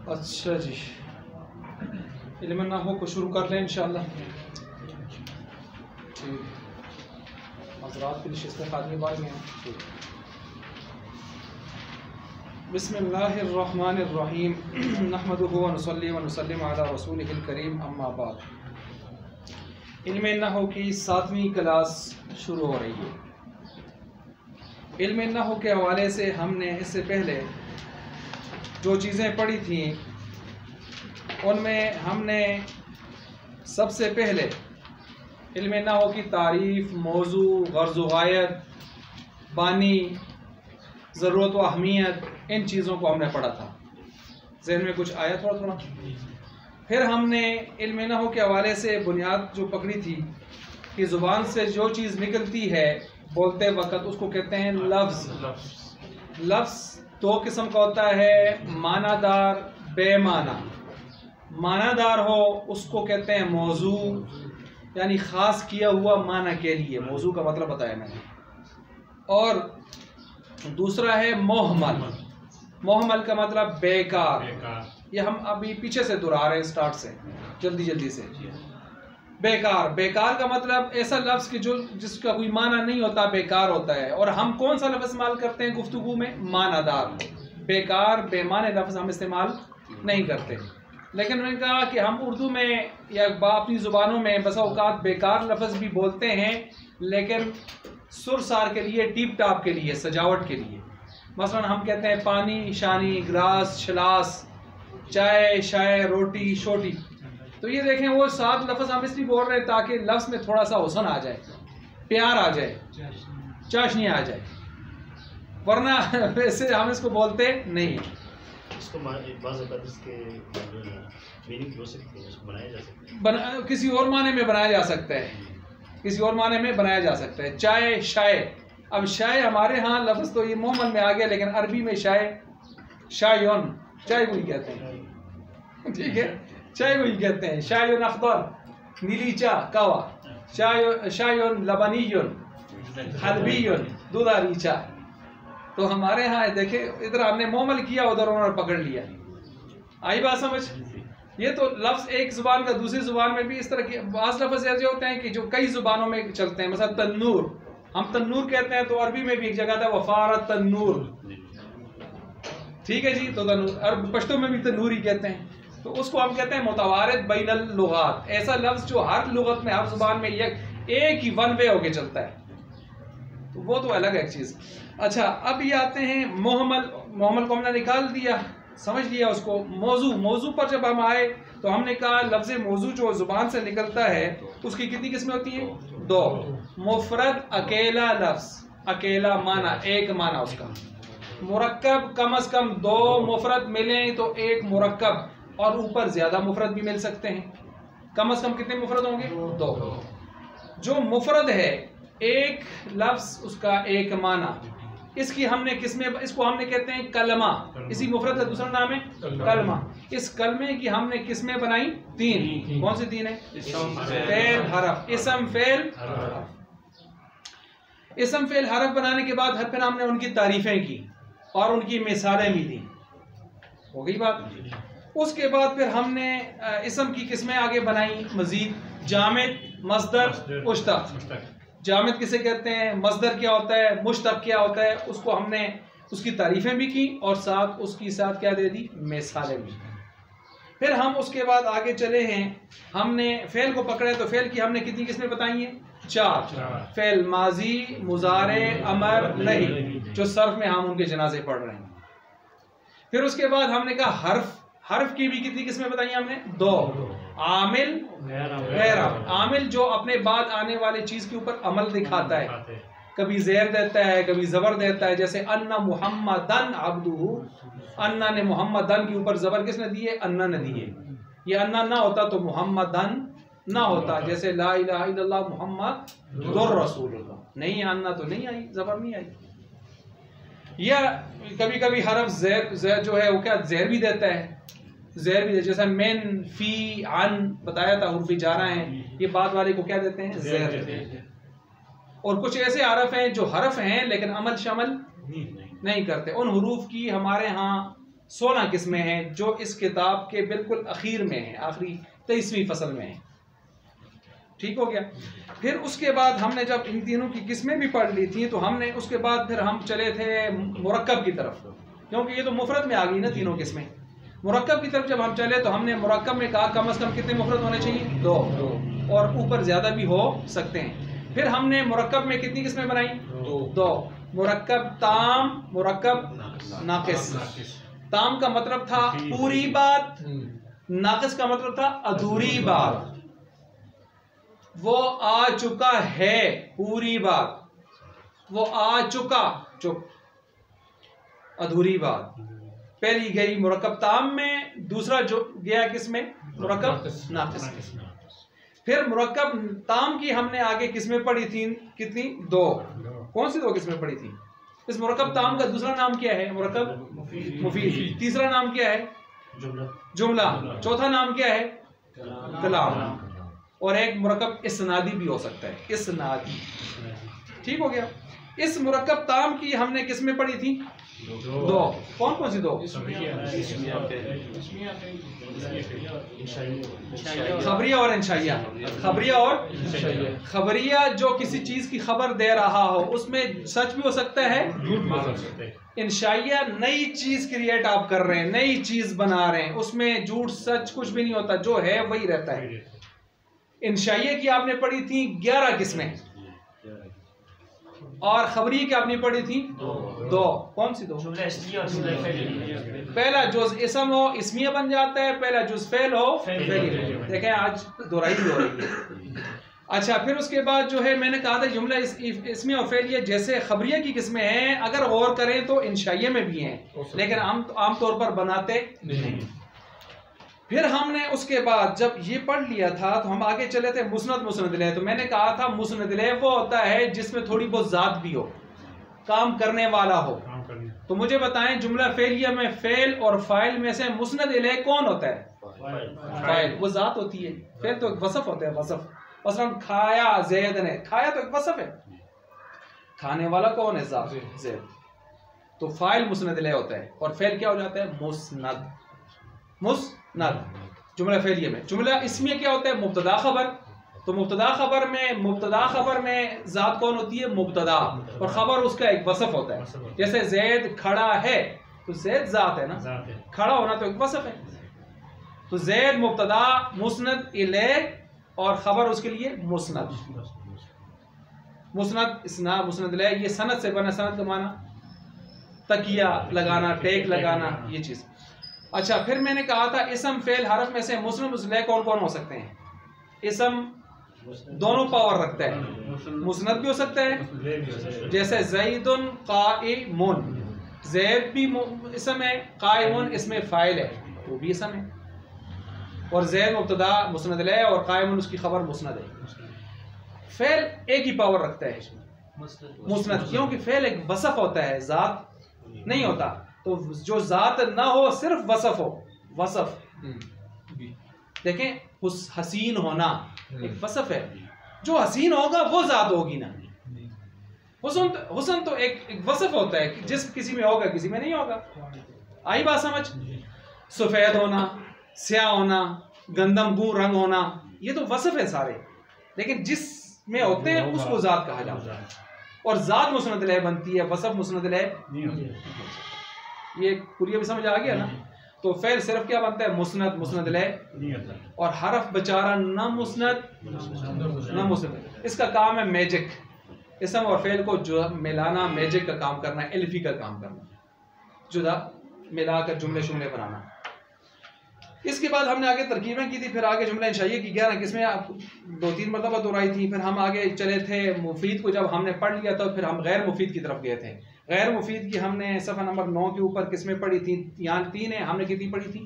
अच्छा जी, इल्म नहू को शुरू कर लें इंशाअल्लाह। ठीक, हज़रात की नशिस्त खादमी बाग में हैं। बिस्मिल्लाहिर्रहमानिर्रहीम नहमदुहु व नुसल्ली व नुसल्लिम अला रसूलिहिल करीम, अम्मा बाद। इल्म नहू की 7वीं क्लास शुरू हो रही है। इल्म नहू के हवाले से हमने इससे पहले जो चीज़ें पढ़ी थी उनमें हमने सबसे पहले इल्म नहू की तारीफ़, मौजू, गर्ज़ व गायत, बानी, ज़रूरत व अहमियत, इन चीज़ों को हमने पढ़ा था। ज़हन में कुछ आया थोड़ा थोड़ा। फिर हमने इल्म नहू के हवाले से बुनियाद जो पकड़ी थी कि ज़ुबान से जो चीज़ निकलती है बोलते वक़्त उसको कहते हैं लफ्ज़। लफ्ज़ दो किस्म का होता है, मानादार, बेमाना। मानादार हो उसको कहते हैं मौजू, यानी ख़ास किया हुआ माना के लिए, मौजू का मतलब बताया मैंने। और दूसरा है मोहमल। मोहमल का मतलब बेकार। ये हम अभी पीछे से दोहरा रहे हैं, स्टार्ट से, जल्दी से। बेकार, बेकार का मतलब ऐसा लफ्ज़ कि जो जिसका कोई माना नहीं होता, बेकार होता है। और हम कौन सा लफ्ज़ इस्तेमाल करते हैं गुफ्तगू में? मानादार। बेकार, बेमाने लफ्ज़ हम इस्तेमाल नहीं करते। लेकिन उन्होंने कहा कि हम उर्दू में या अपनी ज़ुबानों में बसा औकात बेकार लफ्ज़ भी बोलते हैं, लेकिन सुर सार के लिए, टीप टाप के लिए, सजावट के लिए। मसलन हम कहते हैं पानी, शानी, गिलास, शलास, चाय, शाय, रोटी, शोटी। तो ये देखें, वो 7 लफ्ज़ हम इसलिए बोल रहे हैं ताकि लफ्ज़ में थोड़ा सा हुस्न आ जाए, प्यार आ जाए, चाशनी आ जाए, वरना वैसे हम इसको बोलते नहीं। इसको मीनिंग हो सकती है, इसको बनाया जा सकता है, किसी और माने में बनाया जा सकता है, किसी और माने में बनाया जा सकता है। चाय, शाय। अब शाय हमारे यहाँ लफ्ज़ तो ये मोहम्मद में आ गया, लेकिन अरबी में शाय, शायुन, चाय को ही कहते हैं। ठीक है, चाय को ही कहते हैं। शायुन अखबर, नीली चाह, कावा। शायुन लबनीयुन, हलबीयुन, दूधारी चाय। तो हमारे यहाँ देखे, इधर हमने मोहम्मल किया, उधर उन्होंने पकड़ लिया। आई बात समझ? ये तो लफ्ज़ एक ज़ुबान का दूसरी ज़ुबान में भी इस तरह के बाज़ लफ्ज़ ऐसे होते हैं कि जो कई ज़ुबानों में चलते हैं। मतलब तन्नूर, हम तन्नूर कहते हैं, तो अरबी में भी एक जगह था वफ़ारत तन्नूर। ठीक है जी, तो तन्नूर, और पश्तो में भी तन्नूर ही कहते हैं। तो उसको हम कहते हैं मुतवारिद बैनल लुगात। ऐसा लफ्ज़ जो हर लुगत में, हर ज़ुबान में एक ही वन वे होके चलता है, तो वो तो अलग है एक चीज़। अच्छा, अब ये आते हैं मोहम्मल। मोहम्मल को हमने निकाल दिया, समझ लिया उसको। मौजू, मौजू पर जब हम आए तो हमने कहा लफ्ज़ मौजू जो ज़ुबान से निकलता है उसकी कितनी किस्में होती हैं? 2। मुफरद, अकेला लफ्ज़, अकेला माना, एक माना उसका। मुरक्कब, कम अज़ कम 2 मुफरद मिलें तो एक मुरक्कब, और ऊपर ज़्यादा मुफरद भी मिल सकते हैं। कम अज़ कम कितने मुफरद होंगे? 2। जो मुफरद है, एक लफ्ज़, उसका एक माना, इसकी हमने किस्में, इसको हमने कहते हैं कलमा। इसी मुफरद का दूसरा नाम है कलमा। इस कलमे की हमने किस्में बनाई 3। कौन सी 3 है? फेल, हरफ। इसम, फेल, हरफ। इसम, फेल, हरफ बनाने के बाद फिर हमने उनकी तारीफें की और उनकी मिसालें भी दी। हो गई बात। उसके बाद फिर हमने इसम की किस्में आगे बनाई मजीद। जामिद, मस्दर, मुश्तक। जामिद किसे कहते हैं, मस्दर क्या होता है, मुश्तक क्या होता है, उसको हमने उसकी तारीफें भी की और साथ उसकी साथ क्या दे दी? मिसालें भी। फिर हम उसके बाद आगे चले हैं, हमने फेल को पकड़े, तो फेल की हमने कितनी किस्में बताई हैं? 4। फेल माजी, मुजारे, अमर, नहीं, जो सर्फ में हम उनके जनाजे पढ़ रहे हैं। फिर उसके बाद हमने कहा हर्फ। हर्फ की भी कितनी किस्में बताई हमने? 2। आमिल, गैर आमिल, जो अपने बाद आने वाले चीज के ऊपर अमल दिखाता है, कभी ज़ेर देता है, कभी ज़बर देता है। जैसे अन्ना मुहम्मदन अब्दुहु, अन्ना ने मुहम्मदन के ऊपर ज़बर किसने दिए? अन्ना ने दिए। ये अन्ना ना होता तो मुहम्मदन ना होता। जैसे ला इलाहा इल्लल्लाह मुहम्मदुर रसूलुल्लाह, नहीं अन्ना तो नहीं आई, ज़बर नहीं आई। या कभी कभी हरफ ज़ेर जो है वो क्या ज़ेर भी देता है। ज़ेर भी, जैसे मेन, फी, अन बताया था, उर्फी जारा हैं, ये बाद वाले को क्या देते हैं? ज़ेर देते हैं। और कुछ ऐसे हरफ हैं जो हरफ हैं लेकिन अमल शमल नहीं करते। उन हुरूफ की हमारे यहाँ 16 किस्में हैं जो इस किताब के बिल्कुल आखिर में है, आखिरी 23वीं फसल में है। ठीक हो गया। फिर उसके बाद हमने जब इन तीनों की किस्में भी पढ़ ली थी तो हमने उसके बाद फिर हम चले थे मुरक्कब की तरफ, क्योंकि ये तो मुफरद में आ गई ना तीनों किस्में। मुरक्कब की तरफ जब हम चले तो हमने मुरक्कब में कहा कम से कम कितने मुफरद होने चाहिए? 2, और ऊपर ज्यादा भी हो सकते हैं। फिर हमने मुरक्कब में कितनी किस्में बनाई? 2। मुरक्कब ताम, मुरक्कब नाकिस। ताम का मतलब था पूरी बात, नाकिस का मतलब था अधूरी बात। वो आ चुका है, पूरी बात, वो आ चुका, चुप, अधूरी बात। पहली गई मुरक्कब ताम में, दूसरा जो गया किसमें? मुरक्कब नाकिस। फिर मुरक्कब ताम की हमने आगे किस्में पढ़ी थी, कितनी? 2। कौन सी 2 किस्में पढ़ी थी? इस मुरक्कब ताम का दूसरा नाम क्या है? मुरक्कब मुफीद। तीसरा नाम क्या है? जुमला। चौथा नाम क्या है? कलाम। और एक मुरक्कब इस्नादी भी हो सकता है, इस्नादी। ठीक हो गया। इस मुरक्कब ताम की हमने किस्में पढ़ी थी? 2। कौन सी 2? खबरिया और इंशाइया। खबरिया और खबरिया जो किसी चीज की खबर दे रहा हो, उसमें सच भी हो सकता है, झूठ भी हो सकता है। इंशाइया नई चीज क्रिएट आप कर रहे हैं, नई चीज बना रहे हैं, उसमें झूठ सच कुछ भी नहीं होता, जो है वही रहता है। इंशाइया की आपने पढ़ी थी 11 किस्में, और खबरी की आपने पढ़ी थी 2। कौन सी 2? पहला जुज इसम हो इसमिया बन जाता है, पहला जुज फेल हो फेलिया। देखें आज दोहराई भी हो रही है। अच्छा, फिर उसके बाद जो है मैंने कहा था जुमला इसमिया और फेलिया जैसे खबरिया की किस्में हैं, अगर गौर करें तो इंशाइया में भी हैं, लेकिन आमतौर पर बनाते नहीं। फिर हमने उसके बाद जब ये पढ़ लिया था तो हम आगे चले थे मुस्नद मुस्नद। तो मैंने कहा था मुस्नद वो होता है जिसमें थोड़ी बहुत जात भी हो, काम करने वाला हो। तो मुझे बताएं जुमला फेलिया में फेल और फाइल में से मुस्नद इलैह कौन होता है? फाइल। वो जात होती है, फेल तो एक वसफ होता है, वसफ। मसलन खाया ज़ैद ने, खाया तो एक वसफ है, खाने वाला कौन है? ज़ैद। तो फाइल मुस्नद इलैह होता है, और फेल क्या हो जाता है? मुस्नद। मुस्नद जुमला फेलिया में। जुमला इसमें क्या होता है? मुब्तदा खबर। तो मुब्तदा खबर में जात कौन होती है? मुब्तदा, और खबर उसका एक वसफ होता है। जैसे ज़ैद खड़ा है, तो ज़ैद जात है ना, खड़ा होना तो एक वसफ है। तो ज़ैद मुब्तदा, मुस्नद इलैह, और खबर उसके लिए मुस्नद। मुस्नद इसना मुस्नद इलैह, ये सनद से बना। सनद का माना तकिया लगाना, टेक लगाना, ये चीज। अच्छा, फिर मैंने कहा था इसम फेल हरफ में से मुस्नद मुस्नद कौन कौन हो सकते हैं? इसम दोनों पावर रखता है, मुस्नद भी हो सकता है, जैसे ज़ैदुन काइमुन। ज़ैद भी इसम है, काइमुन इसमें फाइल है, वो भी इसम है। और ज़ैद मुब्तदा मुस्नद इलैह और काइमुन उसकी खबर मुस्नद है। फेल एक ही पावर रखता है मुस्नद, क्योंकि फेल एक वसफ होता है, जात नहीं होता। तो जो जात ना हो, सिर्फ वसफ हो, वसफ। देखें, उस हसीन होना एक वसफ है, जो हसीन होगा वो जात होगी ना। हुस्न तो एक वसफ होता है, जिस किसी में होगा किसी में नहीं होगा। आई बात समझ? सफेद होना, स्याह होना, गंदम गूं रंग होना, ये तो वसफ है सारे, लेकिन जिस में होते हैं उसको जात कहा जाता है। और जात मुस्नद इलैह बनती है, वसफ मुस्नद इलैह। ये पुरिया भी समझ आ गया ना? तो फेल सिर्फ क्या बनता है? मुस्नद मुस्नद इलैह, और हरफ बेचारा न मुस्नद न मुस्नद। इसका काम है मैजिक, इसम और फेल को जो मिलाना, मैजिक का काम करना, एल्फी का काम करना, जुदा मिलाकर जुमले शुमले बनाना। इसके बाद हमने आगे तरकीबें की थी, फिर आगे जुमला इंशाइया की 11 किस्में 2-3 मरतबा दोहराई थी। फिर हम आगे चले थे मुफीद को जब हमने पढ़ लिया था, फिर हम गैर मुफीद की तरफ गए थे। गैर मुफीद की हमने सफ़ा नंबर 9 के ऊपर किस्में पढ़ी थी। यहाँ 3 है, हमने कितनी पढ़ी थी?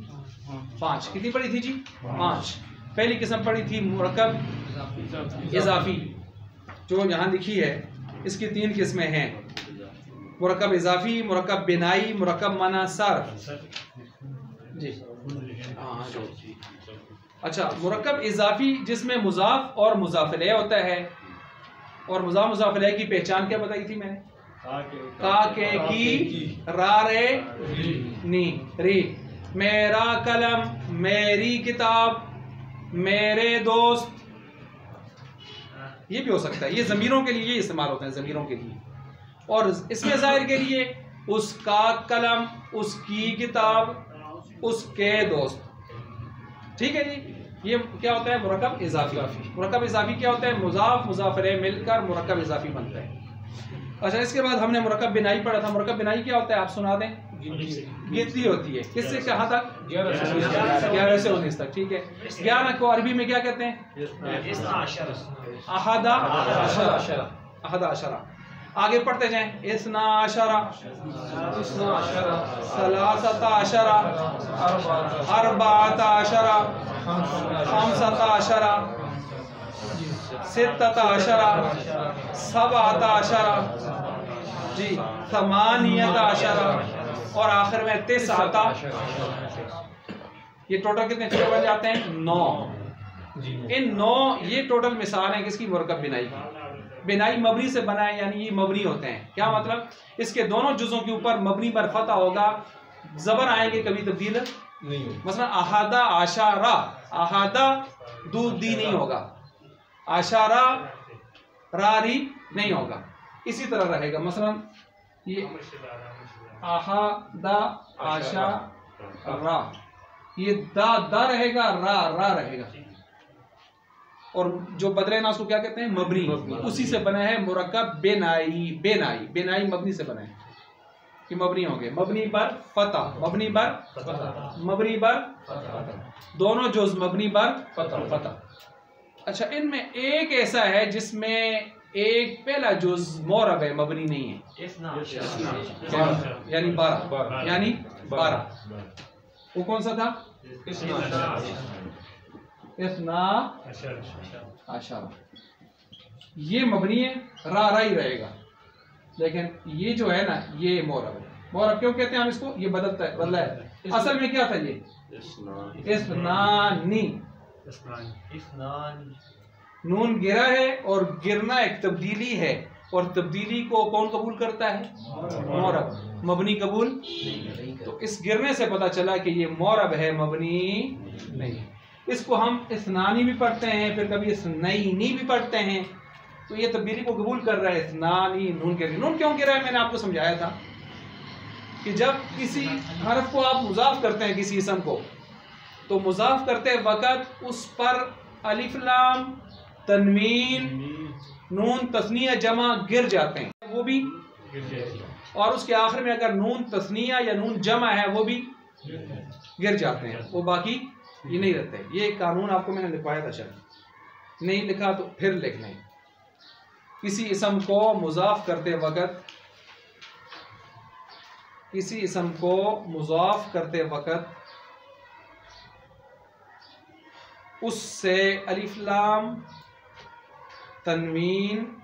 5। कितनी पढ़ी थी जी? 5। पहली किस्म पढ़ी थी मुरक्कब इजाफी, जो यहाँ लिखी है। इसकी 3 किस्में हैं, मुरक्कब इजाफी, मुरक्कब बिनाई, मुरक्कब माना सर्फ। जी हाँ, अच्छा, मुरक्कब इजाफी जिसमें मुजाफ और मुजाफ इलैह होता है, और मुजाफ मुजाफ इलैह की पहचान क्या बताई थी मैंने? का के की रा रे नी री। मेरा कलम, मेरी किताब, मेरे दोस्त, ये भी हो सकता है। ये ज़मीरों के लिए इस्तेमाल होता है, ज़मीरों के लिए। और इसमें ज़ाहिर के लिए उसका कलम, उसकी किताब, उसके दोस्त। ठीक है जी। ये क्या होता है? मुरक्कब इजाफी। मुरक्कब इजाफी क्या होता है? मुजाफ मुजाफ इलैह मिलकर मुरक्कब इजाफी बनता है। अच्छा, इसके बाद हमने मुरक्कब बिनाई पढ़ा था। मुरक्कब बिनाई क्या होता है आप सुना दें? गिनती होती है। किससे कहाँ तक? 11 से 19 तक। ठीक है। 11 को अरबी में क्या कहते हैं? अहदा अशरा। आगे पढ़ते जाएं। इस्ना अशरा, सलासता अशरा, अरबाता अशरा, खमसता अशरा, सित्तता अशरा, सबअता अशरा जी, समानियता अशरा, और आखिर में तिसअता। ये टोटल कितने चले बन जाते हैं? 9। इन 9 ये टोटल मिसाल है किसकी? मुरक्कब बिनाई की। बिनाई मबनी से बना है, यानी ये मबनी होते हैं। क्या मतलब? इसके दोनों जुज़ों के ऊपर मबनी पर फतह होगा, ज़बर आएंगे, कभी तब्दील नहीं होगी। मसलन अहादा आशारा, अहादा दूध दी नहीं होगा, आशारा रारी नहीं होगा, इसी तरह रहेगा। मसलन ये अहादा आशारा, ये दा रहेगा, रा रहेगा, और जो बदले ना उसको क्या कहते हैं? मबनी। उसी से बना है मुरक्कब बेनाई मबनी से बना है कि मबनी हो गए। मबनी पर फतह, मबनी पर दोनों जुज़ मबनी पर फतह। अच्छा, इनमें एक ऐसा है जिसमें एक पहला जुज़ मोरब है, मबनी नहीं है, यानी 12। वो कौन सा था? इस्ना अशरा। ये मबनी है, रा ही रहेगा, लेकिन ये जो है ना, ये मोरब है। मोरब क्यों कहते हैं हम इसको? ये बदला है। असल में क्या था ये? इस्नानी। नून गिरा है, और गिरना एक तब्दीली है, और तब्दीली को कौन कबूल करता है? मोरब। मबनी कबूल। तो इस गिरने से पता चला कि ये मोरब है, मबनी नहीं। इसको हम इस्नानी भी पढ़ते हैं, फिर कभी इस्नैनी भी पढ़ते हैं, तो ये तब्दीली को कबूल कर रहा है। इस्नानी, नून गिर, नून क्यों गिरा है? मैंने आपको समझाया था कि जब किसी हरफ को आप मुजाफ करते हैं, किसी इसम को, तो मुजाफ करते वक्त उस पर अलिफ लाम, तनवीन, नून तस्निया जमा गिर जाते हैं, वो भी और उसके आखिर में अगर नून तस्निया या नून जमा है वो भी गिर जाते हैं, वो बाकी ये नहीं रहते। ये कानून आपको मैंने लिखवाया था, शायद नहीं लिखा तो फिर लिख लें। किसी इसम को मुजाफ करते वक्त, किसी इसम को मुजाफ करते वक्त उससे अलिफ लाम, तनवीन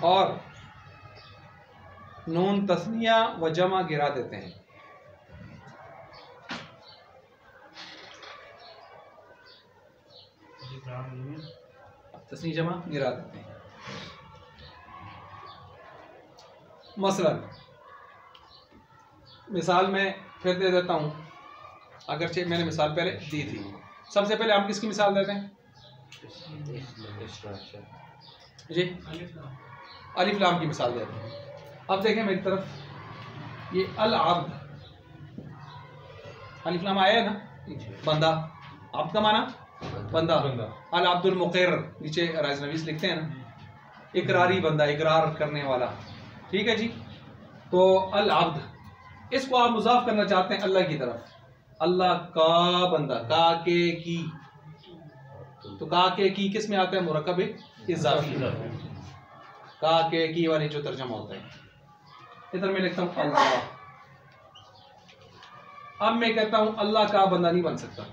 और नून तस्निया व जमा गिरा देते हैं। तस्नी जमा गिरा देते हैं। मसलन मिसाल में फिर दे देता हूं, अगरचे मैंने मिसाल पहले दी थी। सबसे पहले हम किसकी मिसाल देते हैं जी? अलिफ लाम की मिसाल देते हैं। अब देखें मेरी तरफ, ये अल आब्द, अलिफ लाम आया है ना, बंदा, आब्द का माना बंदा। अल अब्दुल मुक़िर, नीचे राइज नवीस लिखते हैं ना, इकरारी बंदा, इकरार करने वाला। ठीक है जी। तो अल अब्द, इसको आप मुजाफ करना चाहते हैं अल्लाह की तरफ, अल्लाह का बंदा, का के की, तो का के की किस में आता है? मुरक्कब इज़ाफ़ी, का के की वाली जो तर्जमा होता है। इधर मैं लिखता हूं अल्लाह। अब मैं कहता हूं अल्लाह का बंदा नहीं बन सकता,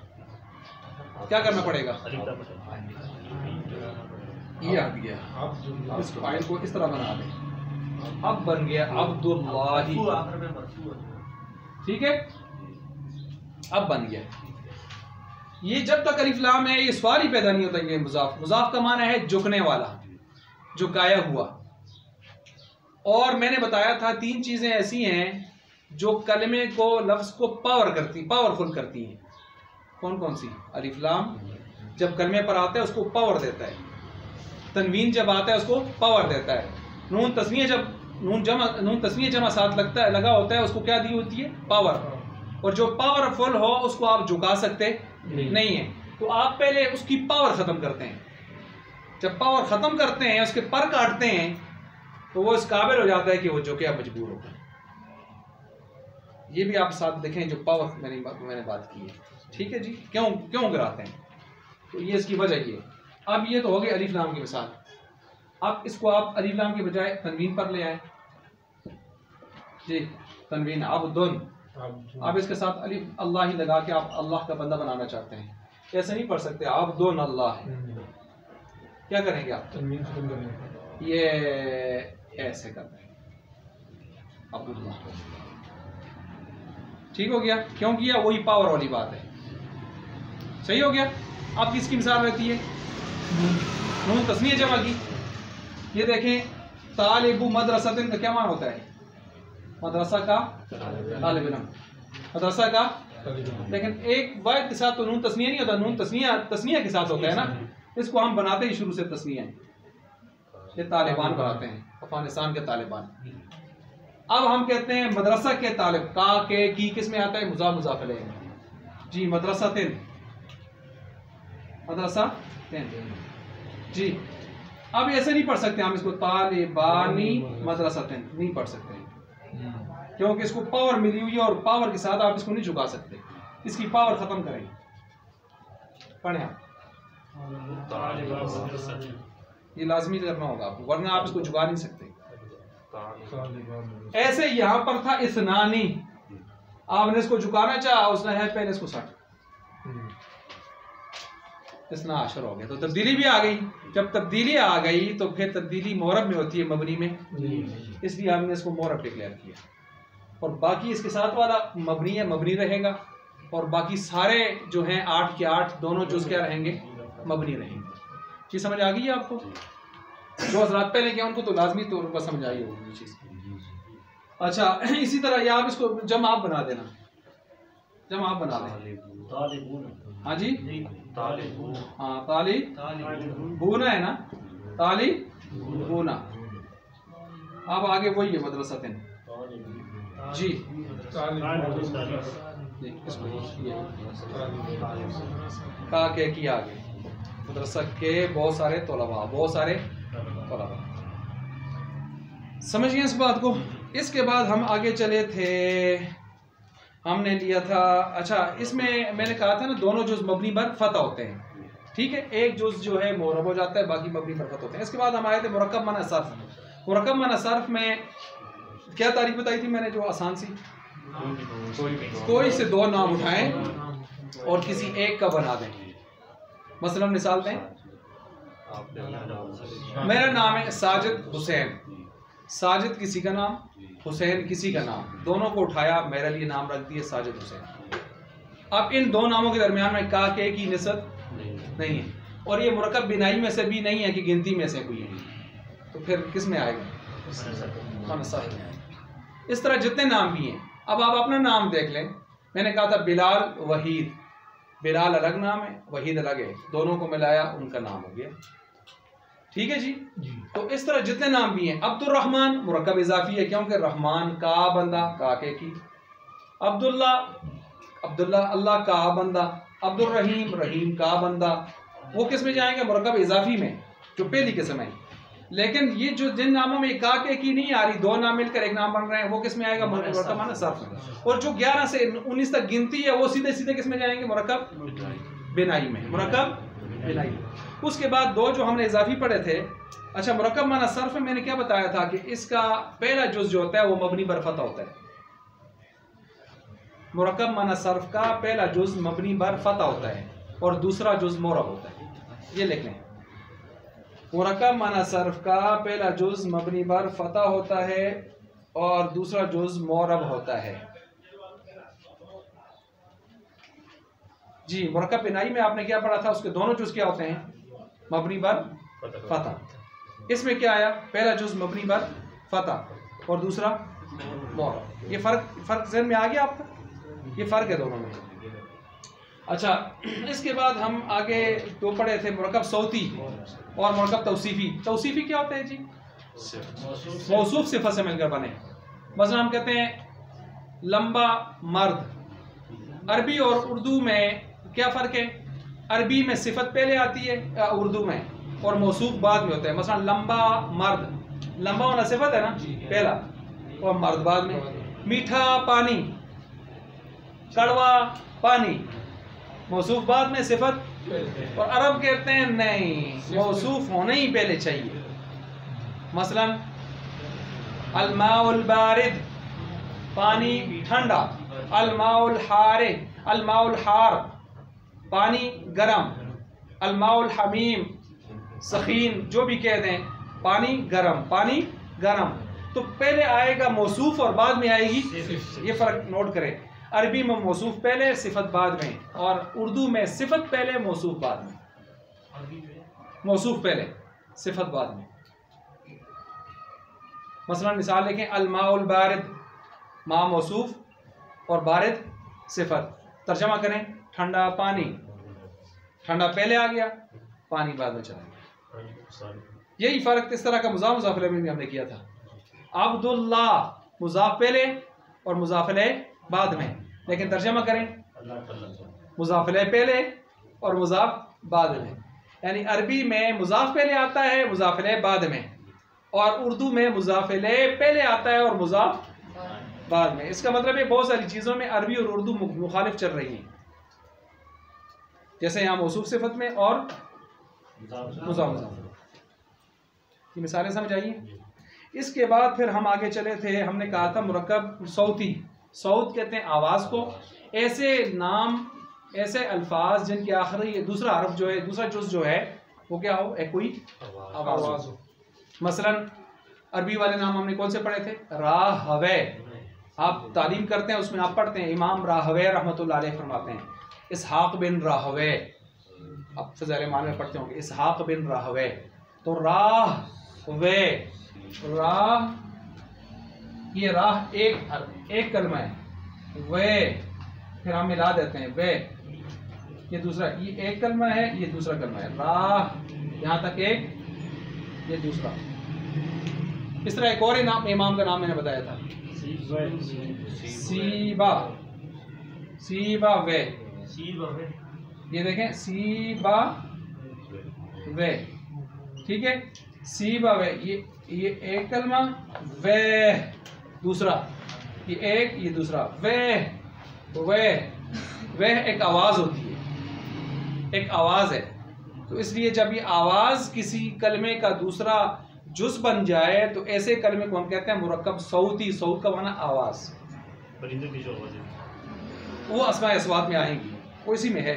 क्या करना पड़ेगा? ये आ गया, अब इस फाइल को इस तरह बना दें, अब बन गया अब्दुल्लाही। ठीक है, अब बन गया। ये जब तक अलिफ लाम है ये सवाल ही पैदा नहीं होता। ये मुजाफ, मुजाफ का माना है झुकने वाला, झुकाया हुआ। और मैंने बताया था 3 चीजें ऐसी हैं जो कलमे को, लफ्ज को पावरफुल करती हैं। कौन कौन सी? अलिफ लाम जब कलमे पर आता है उसको पावर देता है, तनवीन जब आता है उसको पावर देता है, नून तस्नीया जब नून तस्नीया जमा साथ लगा होता है उसको क्या दी होती है? पावर। और जो पावरफुल हो उसको आप झुका सकते नहीं है। तो आप पहले उसकी पावर खत्म करते हैं। जब पावर खत्म करते हैं, उसके पर काटते हैं, तो वो इस काबिल हो जाता है कि वो झुके अब मजबूर होगा। ये भी आप साथ देखें जो पावर मैंने बात की है, ठीक है जी। क्यों गिराते हैं? तो ये इसकी वजह ये। अब ये तो हो गई अलिफ लाम की मिसाल। अब इसको आप अलिफ लाम के बजाय तनवीन पर ले आए जी, तनवीन अब्दुन। अब इसके साथ अलिफ अल्लाह ही लगा के आप अल्लाह का बंदा बनाना चाहते हैं, ऐसे नहीं पढ़ सकते अब्दुन अल्लाह है। क्या करेंगे आप? ये ऐसे करते हैं अब्दुल्लाह। ठीक हो गया? क्यों किया? वही पावर वाली बात है। सही हो गया? अब किसकी मिसाल रहती है? नून तस्नीया जमा की। ये देखें, तालिबु मदरसतिन का क्या मान होता है? मदरसा का तालिब इल्म, मदरसा का। लेकिन एक वाहिद के साथ तो नून तस्नीया नहीं होता, नून तस्नीया के साथ होता है ना। इसको हम बनाते ही शुरू से तस्नीया है। ये तालिबान बनाते हैं, अफगानिस्तान के तालिबान। अब हम कहते हैं मदरसा के तालिब, का के की किस में आता है? मुजाफ अलैह जी, मदरसतिन, मदरसा जी। अब ऐसे नहीं पढ़ सकते हम इसको तालिबानी मदरसतिन, नहीं पढ़ सकते क्योंकि इसको पावर मिली हुई है और पावर के साथ आप इसको नहीं झुका सकते। इसकी पावर खत्म करें, पढ़े आप। ये लाजमी करना होगा आपको, वरना आप इसको झुका नहीं सकते। ऐसे यहां पर था इसनानी, आपने इसको झुकाना चाहा, उसने है पहले इसको सट, इसना आशर हो गया। तो तब्दीली भी आ गई। जब तब्दीली आ गई तो फिर तब्दीली मोरब में होती है, मबनी में, इसलिए हमने इसको मोरब डिक्लेयर किया। और बाकी इसके साथ वाला मबनी है, मबनी रहेगा। और बाकी सारे जो हैं 8 के 8 दोनों जुज़ क्या रहेंगे? मबनी रहेंगे। चीज़ समझ आ गई है आपको? जो हज़रात पहले किया उनको तो लाजमी तौर पर समझ आई होगी ये चीज़। अच्छा, इसी तरह ये आप इसको जम आप बना देना, जम आप बना दें। हाँ जी, हाँ ताली बूना है ना, ताली बूना। अब आगे वही है मदरसतिन जी, का के की आगे मदरसा के बहुत सारे तलबा, बहुत सारे तलबा। समझ गए इस बात को? इसके बाद हम आगे चले थे, हमने लिया था, अच्छा इसमें मैंने कहा था ना दोनों जुज़ मबनी पर फतह होते हैं, ठीक है। एक जुज़ जो है मोरब हो जाता है, बाकी मबनी पर फतह होते हैं। इसके बाद हम आए थे मुरक्कब माना सर्फ। मुरक्कब माना सर्फ में क्या तारीफ बताई थी मैंने, जो आसान सी, कोई से 2 नाम उठाएं और किसी एक का बना दें। मसलन मिसाल दें, मेरा नाम है साजिद हुसैन, साजिद किसी का नाम, हुसैन किसी का नाम, दोनों को उठाया, मेरे लिए नाम रख दिए साजिद हुसैन। अब इन 2 नामों के दरमियान में का के की निस्बत नहीं है, और ये मुरक्कब बिनाई में से भी नहीं है कि गिनती में से कोई है, तो फिर किस में आएगा? इस तरह जितने नाम भी हैं। अब आप अपना नाम देख लें, मैंने कहा था बिलाल वहीद, बिलाल अलग नाम है, वहीद अलग है, दोनों को मिलाया उनका नाम हो गया, ठीक है जी। तो इस तरह जितने नाम भी हैं। अब्दुर्रहमान मुरक्कब इजाफी है क्योंकि रहमान का बंदा, का के की। अब्दुल्ला, अब्दुल्ला अल्लाह का बंदा। अब्दुर्रहीम, रहीम का बंदा। वो किस में जाएंगे? मुरक्कब इजाफी में, जो पहली किस्म है। लेकिन ये जो जिन नामों में का के की नहीं आ रही, 2 नाम मिलकर एक नाम बन रहे हैं, वो किस में आएगा? मुरक्कब माना सर्फ में। और जो 11 से 19 तक गिनती है वो सीधे सीधे किस में जाएंगे? मुरक्कब बिनाई में, मुरक्कब बिनाई। उसके बाद 2 जो हमने इजाफी पढ़े थे। अच्छा, मुरक्कब माना सर्फ में मैंने क्या बताया था कि इसका पहला जुज़ जो होता है वो मबनी पर फतह होता है। मुरक्कब माना सर्फ का पहला जुज़ मबनी पर फतह होता है और दूसरा जुज़ मोरब होता है। ये लिख लें, मुरक्कब माना सर्फ का पहला जुज़ मबनी पर फतह होता है और दूसरा जुज़ मोरब होता है। जी मुरक्कब बिनाई में आपने क्या पढ़ा था, उसके दोनों जुज़ क्या होते हैं, मबनी बर फतह। इसमें क्या आया, पहला जुज़ मबनी बर फतह और दूसरा मोहरब। ये फ़र्क ज़हन में आ गया आपका, ये फ़र्क है दोनों में। अच्छा, इसके बाद हम आगे दो पढ़े थे, मुरक्कब सौती और मुरक्कब तौसीफ़ी। तौसीफ़ी क्या होता है जी, मौसूफ सिफ़त से मिलकर बने। मसलन हम कहते हैं लंबा मर्द। अरबी और उर्दू में क्या फ़र्क है, अरबी में सिफ़त पहले आती है उर्दू में, और मौसूफ बाद में होता है। मसलन लंबा मर्द, लंबा होना सिफ़त है ना पहला, और मर्द बाद में। मीठा पानी, कड़वा पानी, मौसूफ बाद में सिफ़त। और अरब कहते हैं नहीं, मौसूफ होना ही पहले चाहिए। मसलन अलमाउल बारिद, पानी ठंडा। अलमाउल हारिद, अलमाउल हार, पानी गरम। अलमाउल हमीम, सखीन, जो भी कह दें, पानी गरम, पानी गरम। तो पहले आएगा मौसूफ और बाद में आएगी, ये फ़र्क नोट करें। अरबी में मौसूफ पहले सिफ़त बाद में, और उर्दू में सिफ़त पहले मौसूफ बाद में। मौसूफ पहले सिफ़त बाद में। मसलन मिसाल देखें, अलमाउल बारिद, मा मौसूफ और बारिद सिफ़त। तर्जमा करें, ठंडा पानी, ठंडा पहले आ गया, पानी बाद में चला गया। यही फ़र्क इस तरह का मुज़ाफ़ मुज़ाफ़ इलैहि में हमने किया था। अब्दुल्ला मुज़ाफ़ पहले और मुज़ाफ़ इलैहि बाद में, लेकिन तर्जमा करें मुज़ाफ़ इलैहि पहले और मुज़ाफ़ बाद में। यानी अरबी में मुज़ाफ़ पहले आता है, मुज़ाफ़ इलैहि बाद में, और उर्दू में मुज़ाफ़ इलैहि पहले आता है और मुज़ाफ़ बाद में। इसका मतलब है बहुत सारी चीज़ों में अरबी और उर्दू मुखालिफ चल रही हैं, जैसे यहाँ मौसूफ सिफ़त में और मुज़ाफ़। ये मिसालें समझ आइए। इसके बाद फिर हम आगे चले थे, हमने कहा था मुरक्कब सौती। सौत कहते हैं आवाज़ को, ऐसे नाम, ऐसे अल्फाज जिनके आखिरी दूसरा हर्फ जो है, दूसरा जुज़ जो है वो क्या हो, एक कोई आवाज़ हो। मसलन अरबी वाले नाम हमने कौन से पढ़े थे, राहवे। आप तालीम करते हैं उसमें आप पढ़ते हैं, इमाम राहवे रहमतुल्लाह अलैह फरमाते हैं इसहाक बिन राहवे। आप फ़ज़ाइल ईमान में पढ़ते होंगे इसहाक बिन राहवे। तो राहवे, राह, ये राह एक कलमा है, वे फिर हम मिला देते हैं वे, ये दूसरा, ये एक कलमा है, ये दूसरा कलमा है। राह यहाँ तक एक, ये दूसरा। इस तरह एक और इमाम का नाम मैंने बताया था, सीबा, सीबा वे। ये देखें सीबा वे, ठीक है, सीबा वे, ये एक कलमा, वे दूसरा, ये एक, ये दूसरा, वे वे एक आवाज़ होती है, एक आवाज़ है। तो इसलिए जब ये आवाज़ किसी कलमे का दूसरा जुज़ बन जाए तो ऐसे कलमे को हम कहते हैं मुरक्कब सौती। सौत का माना आवाज़। परिंदे की जो आवाज़ है वो अस्माए अस्वात में आएंगी, वो इसी में है,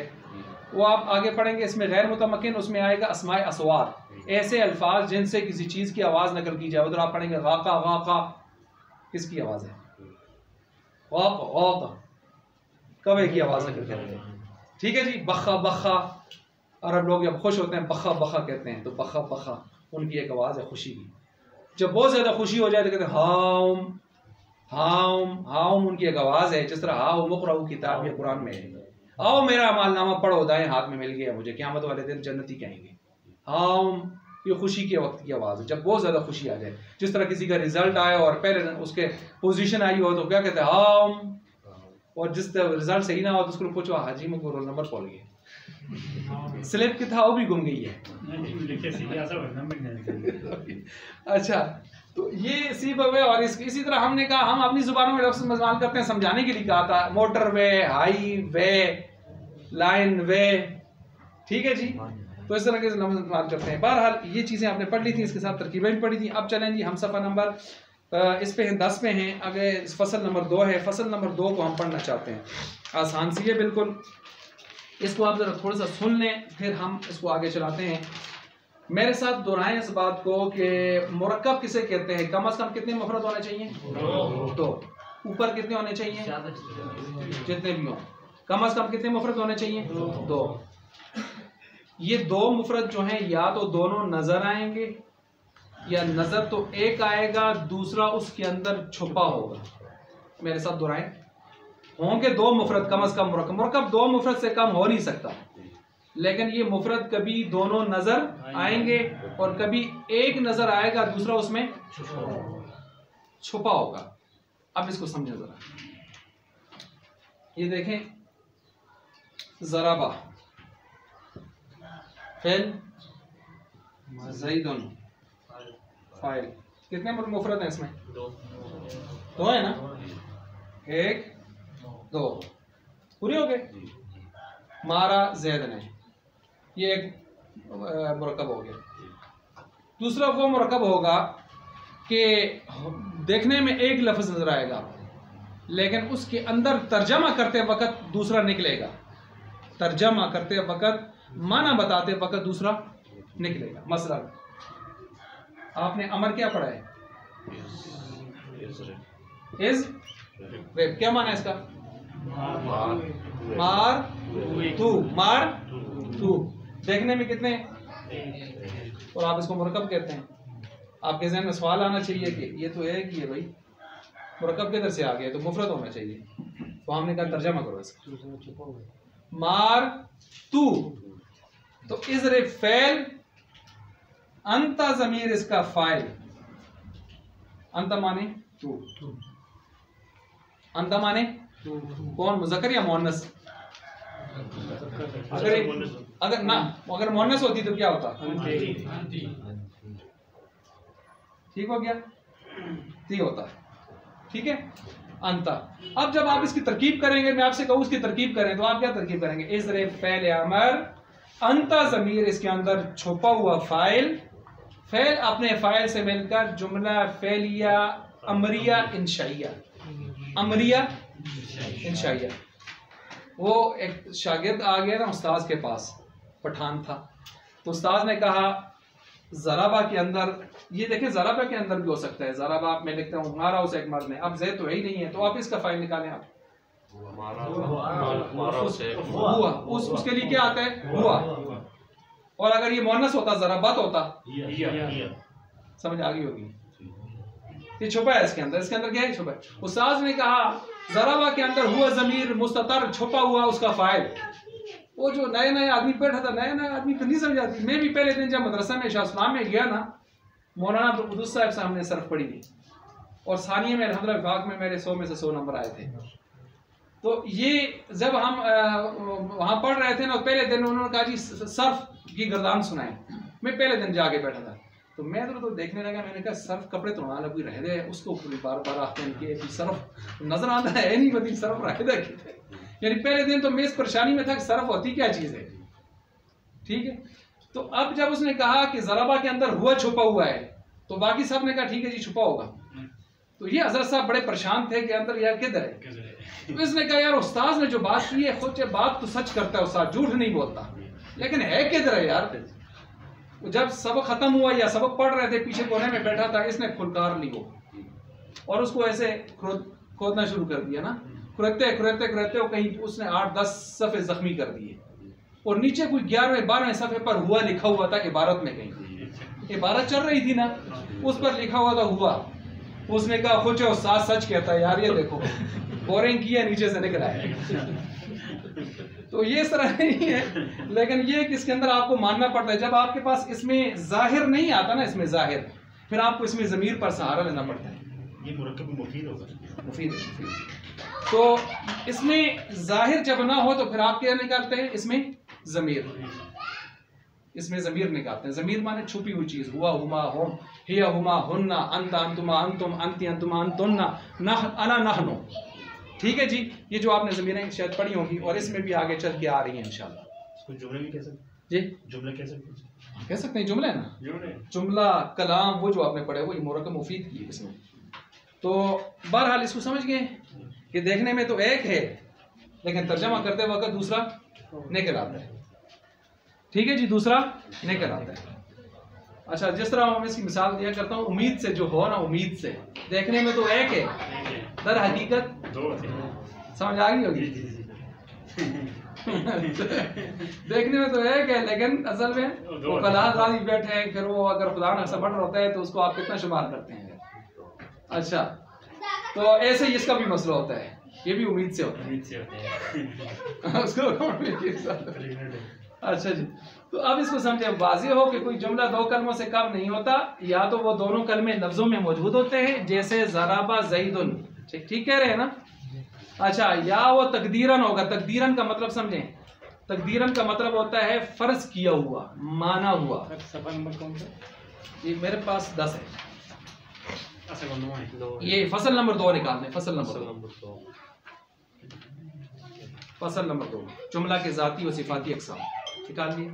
वो आप आगे पढ़ेंगे। इसमें गैर मुतमक्किन, उसमें आएगा अस्माए अस्वात, ऐसे अल्फाज जिनसे किसी चीज़ की आवाज़ नकल की जाए। उधर आप पढ़ेंगे गाका, गाका किसकी आवाज़ है, गाक, गाक कवे की आवाज़ नकल करेंगे, ठीक है जी। बखा, बखा, अरब लोग जब खुश होते हैं बखा बखा कहते हैं, तो बखा बखा उनकी एक आवाज़ है खुशी की। जब बहुत ज़्यादा खुशी हो जाए तो कहते हैं हाउम, हाउम, हाउम उनकी एक आवाज़ है। जिस तरह हाउ मुक़रउ किताब, ये कुरान में है, आओ मेरा मालनामा पढ़ो, दाएं हाथ में मिल गया मुझे, क़यामत वाले दिन जन्नती कहेंगे। हाउम, ये खुशी के वक्त की आवाज़ है, जब बहुत ज़्यादा खुशी आ जाए। जिस तरह किसी का रिजल्ट आया और पहले उसके पोजीशन आई हो तो क्या कहते हैं हाउम, और जिस रिजल्ट सही ना हो तो उसको पूछो हाजी में रोल नंबर बोल गए, स्लिप की था वो भी गुम गई है। अच्छा, तो ये सी वे। और इसी तरह हमने कहा हम अपनी जुबानों में लफ्ज़ इस्तेमाल करते हैं समझाने के लिए, कहा था मोटर वे, हाई वे, लाइन वे, ठीक है जी। तो इस तरह के लफ्ज़ इस्तेमाल करते हैं। बहरहाल ये चीज़ें आपने पढ़ ली थी, इसके साथ तरकीबें भी पढ़ी थी। अब चलें जी, हम सफ़ा नंबर इस पे हैं 10 पे हैं। अगर इस फसल नंबर 2 है, फसल नंबर 2 को हम पढ़ना चाहते हैं। आसान सी है बिल्कुल, इसको आप ज़रा थोड़ा सा सुन लें, फिर हम इसको आगे चलाते हैं। मेरे साथ दोहराएं इस बात को कि मुरक्कब किसे कहते हैं। कम से कम कितने मफरद होने चाहिए? 2। ऊपर कितने होने चाहिए? जितने भी हों। कम से कम कितने मुफरत होने चाहिए? 2। ये 2 मुफरत जो हैं या तो दोनों नजर आएंगे या नजर तो एक आएगा, दूसरा उसके अंदर छुपा होगा। मेरे साथ दोहराएं, होंगे 2 मुफरत कम से कम मुरक्कब। मुरक्कब 2 मुफरत से कम हो नहीं सकता, लेकिन ये मुफरत कभी दोनों नजर आएंगे और कभी एक नजर आएगा, दूसरा उसमें छुपा होगा। अब इसको समझें जरा। ये देखें, ज़राबा फेल ज़ैदुन फाइल, कितने मुफरत हैं इसमें? 2 है ना, 1 2 पूरे हो गए। मारा ज़ैद ने, ये एक मुरक्कब हो गया। दूसरा वो मुरक्कब होगा कि देखने में एक लफ्ज़ नजर आएगा, लेकिन उसके अंदर तर्जमा करते वक्त दूसरा निकलेगा। तर्जमा करते वक्त, माना बताते वक्त दूसरा निकलेगा। मसलन आपने अमर क्या पढ़ा है? इज रेप, क्या माना है इसका? मार तू, मार तू। देखने में कितने, और आप इसको मुरक्कब कहते हैं। आपके ज़हन में सवाल आना चाहिए कि ये तो एक ही है भाई, मुरक्कब किधर से आ गया? तो मुफरत होना चाहिए। तो हमने कहा तर्जमा करो इसका, मार तू। तो इज़्र फ़ैल, अंता ज़मीर इसका फाइल। अंता माने तू, अंता माने कौन, मुज़क्कर या मुअन्नस? अगर ना, अगर मुअन्नस होती तो क्या होता? ठीक हो गया, ती होता। ठीक है, अंता। अब जब आप इसकी तरकीब करेंगे, मैं आपसे कहूँ इसकी तरकीब करें, तो आप क्या तरकीब करेंगे? इज़्र फ़ैल अमर, अंता ज़मीर इसके अंदर छुपा हुआ फाइल। फ़ैल अपने फाइल से मिलकर जुमला फ़ैलिया अमरिया इंशाइया, अमरिया इंशाइया। वो एक शागिर्द आ गया ना उस्ताद के पास, पठान था, तो उस्ताद ने कहा ज़राबा के अंदर, ये देखें ज़राबा के अंदर भी हो सकता है। ज़राबा मैं लिखता हूँ मारा उसे एक मर्द ने, अब ज़ैद तो है ही नहीं है, तो आप इसका फाइल निकालें। आप हुआ, उसके लिए क्या आता है? हुआ। और अगर ये मुअन्नस होता, ज़राबत होता, समझ आ गई होगी। ये छुपा है इसके अंदर, इसके अंदर क्या है? छुपा है। उस्ताद ने कहा ज़राबा के अंदर हुआ ज़मीर मुस्ततर, छुपा हुआ उसका फाइल। वो जो नए नए आदमी बैठा था, नए नए आदमी को नहीं समझ आती। मैं भी पहले दिन जब मदरसा में शाहसलाम में गया ना, मौलाना अब्दुल साहब से हमने सर्फ पढ़ी थी, और सानिया में अल्हम्दुलिल्लाह विभाग में मेरे 100 में से 100 नंबर आए थे। तो ये जब हम वहाँ पढ़ रहे थे ना, पहले दिन उन्होंने कहा जी सर्फ की गर्दान सुनाए। मैं पहले दिन जाके बैठा था, तो मैं तो देखने लगा। मैंने कहा सर्फ कपड़े तो ना लगी रह दे, उसको बार बार आते हैं कि सर्फ नजर आता है नहीं, बल्कि सर्फ रह दे। यानी पहले दिन तो मैं इस परेशानी में था कि सर्फ होती क्या चीज़ है। ठीक है, तो अब जब उसने कहा कि ज़राबा के अंदर हुआ छुपा हुआ है, तो बाकी सब ने कहा ठीक है जी छुपा होगा। तो ये हज़रत साहब बड़े परेशान थे कि अंदर यार किधर है। तो इसने कहा यार उस्ताद ने जो बात की है, खुद बात तो सच करता है उस्ताद, झूठ नहीं बोलता, लेकिन है किधर है यार। जब सबक खत्म हुआ या सबक पढ़ रहे थे, पीछे कोने में बैठा था, इसने खुलकार ली वो और उसको ऐसे खोदना शुरू कर दिया ना। खुरते खुरते खुरते वो कहीं उसने 8-10 सफ़े जख्मी कर दिए, और नीचे कोई 11वें-12वें सफ़े पर हुआ लिखा हुआ था। इबारत में कहीं इबारत चल रही थी ना, उस पर लिखा हुआ था हुआ। उसने कहा खुद उस्ताद सच कहता है यार, ये देखो बोरिंग किया, नीचे से निकला है। तो ये इस तरह नहीं है, लेकिन ये कि इसके अंदर आपको मानना पड़ता है। जब आपके पास इसमें जाहिर नहीं आता ना, इसमें जाहिर, फिर आपको इसमें ज़मीर पर सहारा लेना पड़ता है। ये मुरक्कब मुफीद होगा, मुफीद है। तो इसमें जाहिर जब ना हो तो फिर आप क्या निकालते हैं? इसमें ज़मीर, इसमें ज़मीर निकालते हैं। ज़मीर माने छुपी हुई चीज़। हुआ हुमा हुम, हिया हुमा हुन्ना, अंता अंतुमा अंतुम, अंती अंतुमा अंतुन्ना, नह अना नहनु। ठीक है जी, ये जो आपने ज़मीरें शायद पढ़ी होंगी, और इसमें भी आगे चल के आ रही हैं इंशाल्लाह। जुमले भी कह सकते जी, जुमला कह सकते कह सकते हैं जुमला है ना, जुमला कलाम, वो जो आपने पढ़े वो मुरक्कब मुफीद की इसमें। तो बहरहाल इसको समझ गए कि देखने में तो एक है, लेकिन तर्जमा करते वक्त दूसरा निकल आता है। ठीक है जी, दूसरा निकल आता है। अच्छा, जिस तरह मैं इसकी मिसाल दिया करता हूँ, उम्मीद से जो हो ना, उम्मीद से देखने में तो एक है, दर हकीकत दो। समझ आ गई होगी। देखने में तो है क्या, लेकिन असल में वो कलास आदमी बैठे हैं, फिर वो अगर खुदा न खास्ता बढ़ होता है तो उसको आप कितना शुमार करते हैं। अच्छा, तो ऐसे ही इसका भी मसला होता है, ये भी उम्मीद से होता है। उसको अच्छा जी, तो अब इसको समझे, वाज़ेह हो कि कोई जुमला दो कलमों से कम नहीं होता, या तो वो दोनों कलमे लफ्जों में मौजूद होते हैं, जैसे ज़राबा ज़ैदुन, ठीक कह रहे हैं ना। अच्छा, या वो तकदीरन होगा। तकदीरन का मतलब समझें, तकदीरन का मतलब होता है फर्ज किया हुआ, माना हुआ। सफा नंबर कौन सा? ये मेरे पास 10 है। ये फसल नंबर 2 निकालने, फसल नंबर 2, फसल नंबर 2, जुमला के ज़ाती और सिफाती अक़साम निकाल लिए।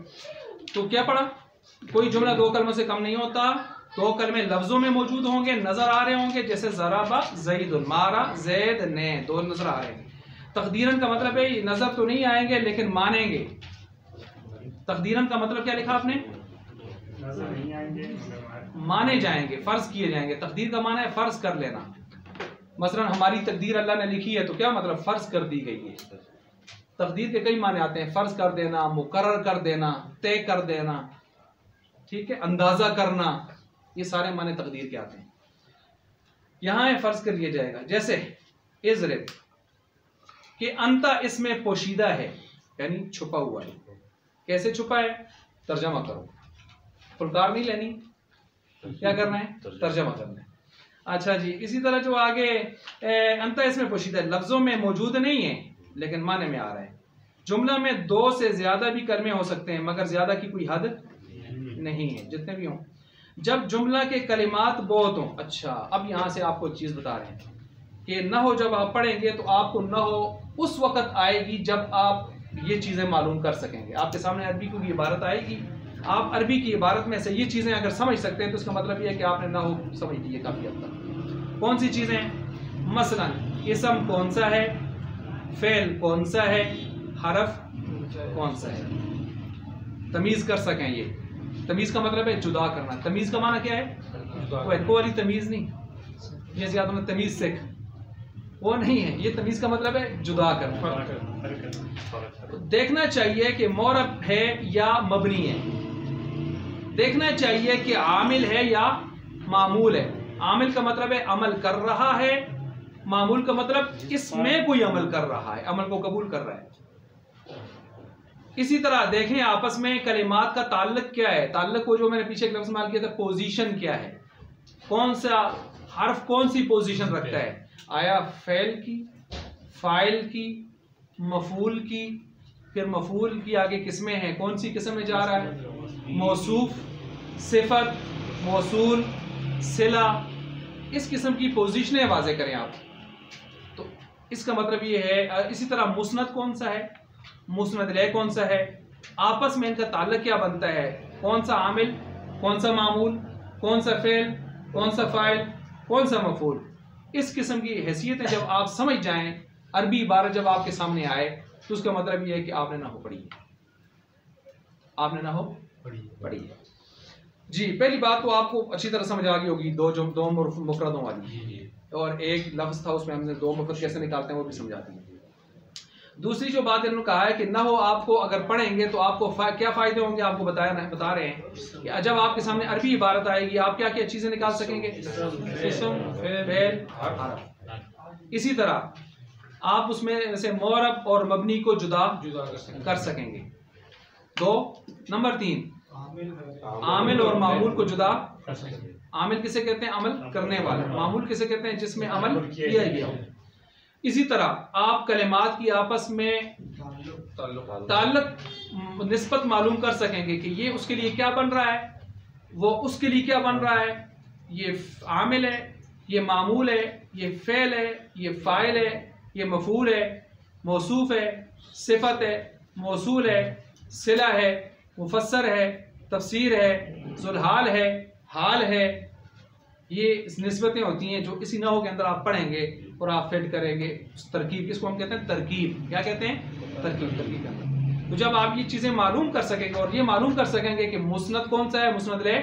तो क्या पढ़ा, कोई जुमला दो कलमों से कम नहीं होता, दो कलमे लफ्जों में मौजूद होंगे, नजर आ रहे होंगे, जैसे ज़राबा ज़ैदुन, मारा ज़ैद ने, दो नजर आ रहे हैं। तकदीरन का मतलब है नजर तो नहीं आएंगे लेकिन मानेंगे। तकदीरन का मतलब क्या लिखा आपने, नजर नहीं आएंगे, माने जाएंगे, फर्ज किए जाएंगे। तकदीर का माना है फर्ज कर लेना। मसलन हमारी तकदीर अल्लाह ने लिखी है, तो क्या मतलब, फर्ज कर दी गई है। तकदीर के कई माने आते हैं, फर्ज कर देना, मुकर्रर कर देना, तय कर देना, ठीक है, अंदाजा करना, ये सारे माने तकदीर के आते हैं। यहां है फर्ज कर लिया जाएगा, जैसे इज़रिब कि अंता इसमें पोशीदा है, यानी छुपा हुआ है। कैसे छुपा है, तर्जमा करो, फुलकार नहीं लेनी, क्या करना है, तर्जमा करना है। अच्छा जी, इसी तरह जो आगे अंता इसमें पोशीदा है, लफ्जों में मौजूद नहीं है लेकिन माने में आ रहा है। जुमला में 2 से ज्यादा भी कलमे हो सकते हैं, मगर ज्यादा की कोई हद नहीं है, जितने भी हों। जब जुमला के कलिमात बहुत हों। अच्छा, अब यहां से आपको एक चीज बता रहे हैं कि न हो जब आप पढ़ेंगे तो आपको न हो उस वक्त आएगी जब आप ये चीजें मालूम कर सकेंगे। आपके सामने अरबी की इबारत आएगी, आप अरबी की इबारत में से ये चीजें अगर समझ सकते हैं तो इसका मतलब ये है कि आपने न हो समझ ली है काफी हद तक। कौन सी चीजें, मसलन इसम कौन सा है, फेल कौन सा है, हरफ कौन सा है, तमीज कर सकें। ये तमीज का मतलब है जुदा करना। तमीज का माना क्या है, वो वाली तमीज नहीं, ये ज्यादा में तमीज सीख, वो नहीं है। ये तमीज का मतलब है जुदा करना। तो देखना चाहिए कि मौरब है या मबनी है, देखना चाहिए कि आमिल है या मामूल है। आमिल का मतलब है अमल कर रहा है, मामूल का मतलब इसमें कोई अमल कर रहा है, अमल को कबूल कर रहा है। इसी तरह देखें आपस में कलिमात का ताल्लुक क्या है। ताल्लुक को जो मैंने पीछे एक लफ्ज़ इस्तेमाल किया था, पोजीशन क्या है, कौन सा हर्फ कौन सी पोजीशन रखता है। आया फेल की, फाइल की, मफूल की, फिर मफूल की आगे किस्में हैं, कौन सी किस्म में जा रहा है, मौसूफ, सिफत, मौसूल, सिला, इस किस्म की पोजीशनें वाज़े करें आप। तो इसका मतलब ये है। इसी तरह मुस्नद कौन सा है, मुस्नद ले कौन सा है, आपस में इनका ताल्लुक क्या बनता है, कौन सा आमिल, कौन सा मामूल, कौन सा फेल, कौन सा फाइल, कौन सा मफूल। इस किस्म की हैसियतें जब आप समझ जाएं, अरबी इबारत जब आपके सामने आए, तो उसका मतलब ये है कि आपने ना हो पढ़ी है, आपने ना हो पढ़ी है। जी, पहली बात तो आपको अच्छी तरह समझ आ गई होगी, दो मुफरदों वाली, और एक लफ्ज़ था उसमें हमने 2 मुफरद कैसे निकालते हैं वो भी समझा दी। दूसरी जो बात इन्होंने कहा है कि ना हो आपको अगर पढ़ेंगे तो आपको क्या फ़ायदे होंगे, आपको बता रहे हैं कि जब आपके सामने अरबी इबारत आएगी आप क्या क्या चीज़ें निकाल सकेंगे, इस्म, फेल, हरफ। इसी तरह आप उसमें जैसे मौरब और मबनी को जुदा कर सकेंगे। 2 नंबर 3 आमिल और मामूल को जुदा। आमिल किसे कहते हैं, अमल करने वाला। मामूल किसे कहते हैं, जिसमें अमल किया गया हो। इसी तरह आप कलिमात की आपस में ताल्लुक निस्बत मालूम कर सकेंगे कि ये उसके लिए क्या बन रहा है, वो उसके लिए क्या बन रहा है। ये आमिल है, ये मामूल है, ये फेल है, ये फाइल है, ये मफूल है, मौसूफ है, सिफत है, मौसूल है, सिला है, मुफस्सर है, तफसीर है, ज़ुलहाल है, हाल है। ये निस्बतें होती हैं जो इसी नहू के अंदर आप पढ़ेंगे और आप फिट करेंगे तरकीब। इसको हम कहते हैं तरकीब। क्या कहते हैं, तरकीब के अंदर। तो जब आप ये चीज़ें मालूम कर सकेंगे और ये मालूम कर सकेंगे कि मुस्नद कौन सा है, मुस्नद ले,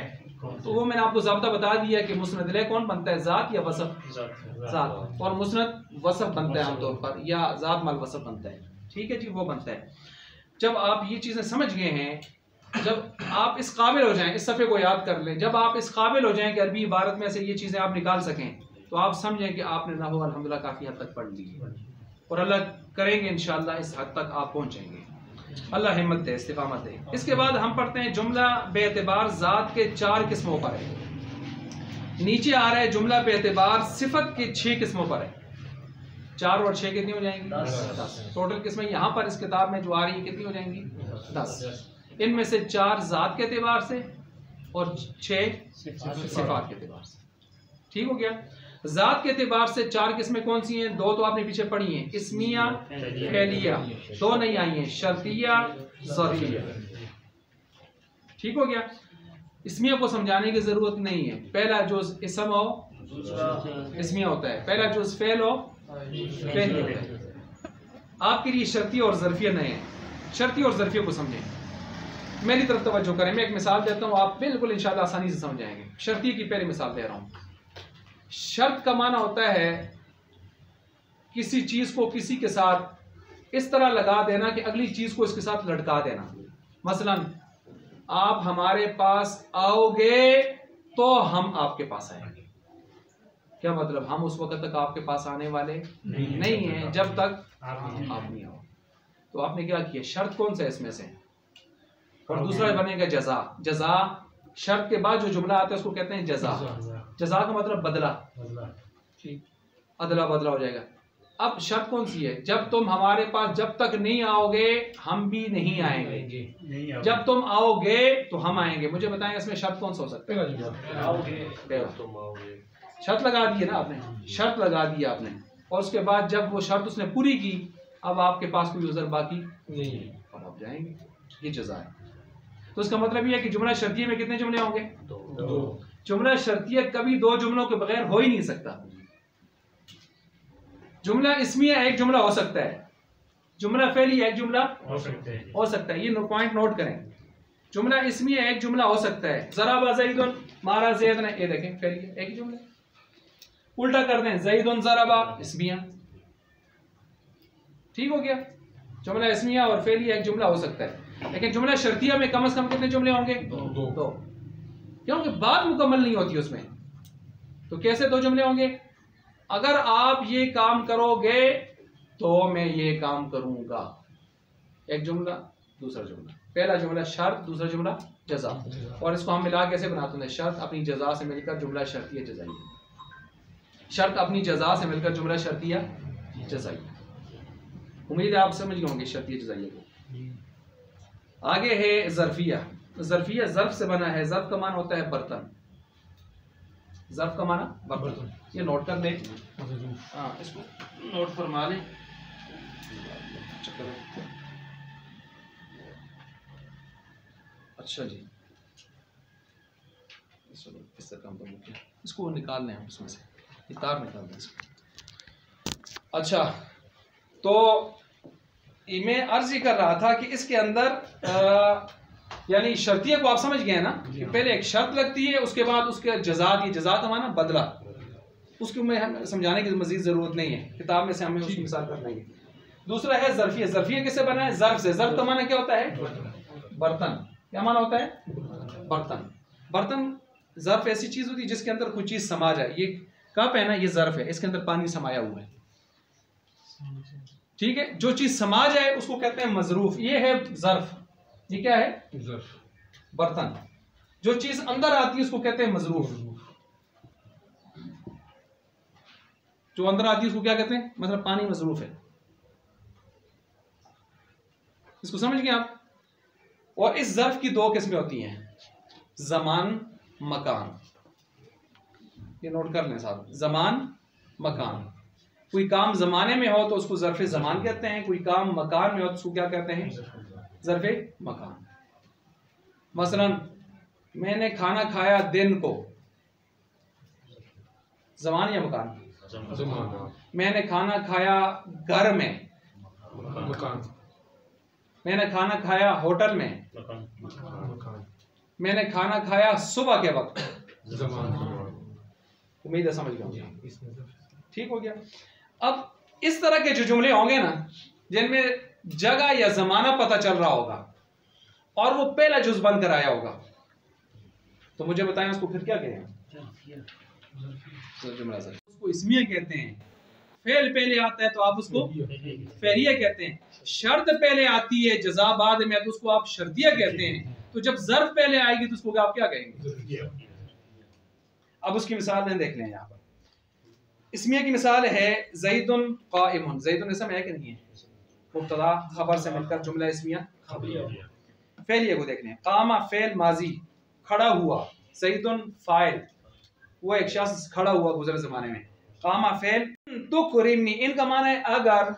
तो वो मैंने आपको ज़ाब्ता बता दिया कि मुस्नद ले कौन बनता है, ज़ात या वसफ। ज़ात। और मुस्नद वसफ बनता है आमतौर पर, या ज़ात माल वसफ बनता है। ठीक है जी, वो बनता है। जब आप ये चीज़ें समझ गए हैं, जब आप इस काबिल हो जाएं, इस सफ़े को याद कर लें, जब आप इस काबिल हो जाएं कि अरबी इबारत में से ये चीज़ें आप निकाल सकें, तो आप समझें कि आपने नहू अल्हम्दुलिल्लाह काफ़ी हद तक पढ़ ली है, और अल्लाह करेंगे इंशाअल्लाह इस हद तक आप पहुँचेंगे। अल्लाह हिम्मत दे, इस्तिकामत दे। इसके बाद हम पढ़ते हैं जुमला बेएतबार ज़ात के 4 किस्मों पर है। नीचे आ रहा है जुमला बेएतबार सिफत के 6 किस्मों पर है। 4 और 6 कितनी हो जाएंगी? 10। टोटल किस्में यहाँ पर इस किताब में जो आ रही है कितनी हो जाएंगी? 10। इनमें से 4 ज़ात के एतबार से और 6 सिफात के एतबार से। ठीक हो गया। ज़ात के एतबार से 4 किस्में कौन सी हैं? 2 तो आपने पीछे पढ़ी हैं, इस्मिया फेलिया। 2 नहीं आई हैं, शर्तिया ज़रिया। ठीक हो गया। इस्मिया को समझाने की जरूरत नहीं है। पहला जुज़ इसम हो इस्मिया होता है, पहला जुज़ फेल हो फेल होता है। आपके लिए शर्तिया और ज़रफिया नए हैं। शर्तिया और ज़रफिया को समझें, मेरी तरफ तवज्जो करें। मैं एक मिसाल देता हूँ, आप बिल्कुल इंशाल्लाह आसानी से समझ जाएंगे। शर्तिया की पहली मिसाल दे रहा हूँ। शर्त का माना होता है किसी चीज को किसी के साथ इस तरह लगा देना कि अगली चीज को इसके साथ लटका देना। मसलन आप हमारे पास आओगे तो हम आपके पास आएंगे। क्या मतलब? हम उस वक्त तक आपके पास आने वाले नहीं हैं जब तक आप नहीं आओ। तो आपने क्या किया? शर्त कौन सा है इसमें से? और दूसरा बनेगा जजा। जजा शर्त के बाद जो जुमला आता है उसको कहते हैं जजा। जजा का मतलब बदला, ठीक, अदला बदला हो जाएगा। अब शर्त कौन सी है? जब तुम हमारे पास जब तक नहीं आओगे हम भी नहीं आएंगे, जब तुम आओगे तो हम आएंगे। मुझे बताएं इसमें शर्त कौन सा हो सकता है? शर्त लगा दी है ना आपने, शर्त लगा दी आपने, और उसके बाद जब वो शर्त उसने पूरी की, अब आपके पास कोई उज़र बाकी नहीं है, अब आप जाएंगे। ये जज़ा है। तो इसका मतलब ये है कि जुमला शर्तिये में कितने जुमले होंगे? 2। जुमला शर्तिया कभी 2 जुमलों के बगैर हो ही नहीं सकता। जुमला इस्मिया एक जुमला हो सकता है, जुमला फेलिया एक जुमला हो सकता है। ये पॉइंट नोट करें। जुमला इस्मिया एक जुमला हो सकता है। ज़राबा ज़ैदुन, मारा ज़ैद ने, ये देखें फेलिया एक जुमला। उल्टा कर दें, ज़ैदुन ज़राबा इस्मिया। ठीक हो गया। जुमला इस्मिया और फेलिया एक जुमला हो सकता है, लेकिन जुमला शर्तिया में कम से कम कितने जुमले होंगे? 2। क्योंकि बात मुकम्मल नहीं होती उसमें। तो कैसे 2 जुमले होंगे? अगर आप ये काम करोगे तो मैं ये काम करूंगा। एक जुमला, दूसरा जुमला। पहला जुमला शर्त, दूसरा जुमला जजा। और इसको हम मिला कैसे बनाते हैं? शर्त अपनी जजा से मिलकर जुमला शर्तिया जजाइया। शर्त अपनी जजा से मिलकर जुमला शर्तिया जजाइया। उम्मीद है आप समझ गए होंगे शर्तिया जजाइया को। आगे है ज़रफिया। ज़रफिया ज़र्फ से बना है। ज़र्फ का माना होता है बर्तन। ज़र्फ का माना बर्तन। ये नोट कर लें, हाँ इसको नोट फरमा लें। अच्छा जी, इससे काम तो मुख्य, इसको निकाल लें हम इसमें से, ये तार निकाल दें इसको। अच्छा, तो मैं अर्ज ही कर रहा था कि इसके अंदर यानी शर्तिया को आप समझ गए ना कि पहले एक शर्त लगती है, उसके बाद उसके जज़ा दी, जज़ा का माना बदला। उसको में हम समझाने की मजीद ज़रूरत नहीं है, किताब में से हमें उसकी मिसाल कर लेंगे। दूसरा है ज़रफिया। ज़रफिया किससे बना है? ज़र्फ से। ज़र्फ का माना क्या होता है? बर्तन। क्या माना होता है? बर्तन। बर्तन ज़र्फ ऐसी चीज़ होती है जिसके अंदर कुछ चीज़ समा जाए। ये कप है ना, ये ज़र्फ है, इसके अंदर पानी समाया हुआ है। ठीक है, जो चीज़ समा जाए उसको कहते हैं मज़रूफ। ये है ज़र्फ। ये क्या है? ज़र्फ, बर्तन। जो चीज़ अंदर आती है उसको कहते हैं मज़रूफ। जो अंदर आती है उसको क्या कहते हैं? मतलब पानी मज़रूफ है। इसको समझ गए आप? और इस ज़र्फ की 2 किस्में होती हैं, ज़मान, मकान। ये नोट कर लें साहब, ज़मान, मकान। कोई काम ज़माने में हो तो उसको ज़र्फ़े ज़मान कहते हैं, कोई काम मकान में हो तो उसको क्या कहते हैं? ज़र्फ़े मकान। मसलन मैंने खाना खाया दिन को, ज़मान या मकान? मैंने खाना खाया घर में, मकान। मैंने खाना खाया होटल में, मैंने खाना खाया सुबह के वक्त, उम्मीद है समझ गए। ठीक हो गया। अब इस तरह के जो जुमले होंगे ना, जिनमें जगह या जमाना पता चल रहा होगा और वो पहला जुज बन कर आया होगा, तो मुझे बताएं उसको फिर क्या कहें? उसको इस्मिया कहते हैं। फेल पहले आता है तो आप उसको फेरिया कहते हैं। शर्त पहले आती है जज़ा बाद में तो उसको आप शर्तिया कहते हैं। तो जब ज़र्फ पहले आएगी तो उसको आप क्या कहेंगे? अब उसकी मिसाल देख लें। यहाँ पर इस्मिया की मिसाल है ज़ैदुन क़ाइमुन। ज़ैदुन इसम है कि नहीं है? मुब्तदा खबर से मिलकर जुमला इस्मिया फेलिया को देख लें। कामा फेल माजी, खड़ा हुआ। ज़ैदुन फाइल, वो एक शख्स खड़ा हुआ गुज़रे ज़माने में। कामा फेल तुकरिमनी, इनका माना है अगर,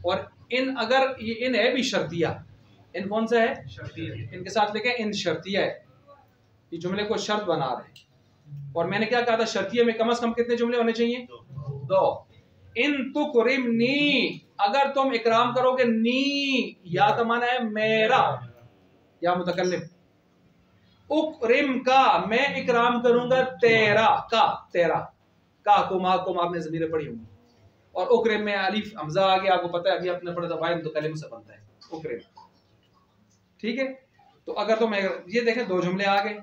और इन अगर ये इन है भी शर्तिया। इन कौन सा है? शर्तिया। इनके साथ लिखे इन शर्तिया है। ये जुमले को शर्त बना रहे हैं। और मैंने क्या कहा था? शर्तिया में कम से कम कितने जुमले होने चाहिए? दो। इन तुकरिमनी, अगर तुम इकराम करोगे। नी या का माना है मेरा या मुतकल्लिम। उकरिम का, मैं इकराम करूंगा तेरा का। तेरा का को आपने ज़मीरें पढ़ी होंगी। और उकरिम में अलिफ हमजा आ गया, आपको पता है अभी अपने पढ़ा था भाई मुतकल्लिम से बनता है उकरिम। ठीक है, तो अगर तुम ये देखें दो जुमले आ गए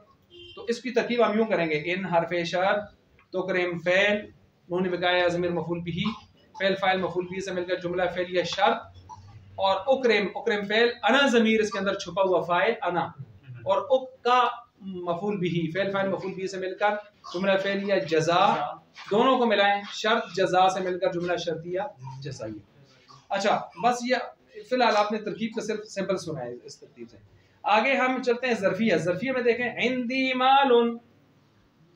तो इसकी तरकीब हम यूं करेंगे। इन हरफे शर्त, तुकरिम फेल, नून बिकाया ज़मीर मफूल बिही, फेल फाइल मफूल बिही से मिलकर जुमला फेल या शर्त, और उकरिम फेल, अना ज़मीर इसके अंदर छुपा हुआ फाइल अना, और उक का मफूल बिही, फेल फाइल मफूल बिही से मिलकर जुमला फेल या जज़ा, दोनों को मिलाएं, शर्त जज़ा से मिलकर जुमला शर्तिया जज़ाइया। अच्छा, बस ये फिलहाल आपने तरकीब का सिर्फ सिंपल सुना है इस तरतीब से। आगे हम चलते हैं ज़र्फिया। ज़र्फिया में देखें इंदी मालुन,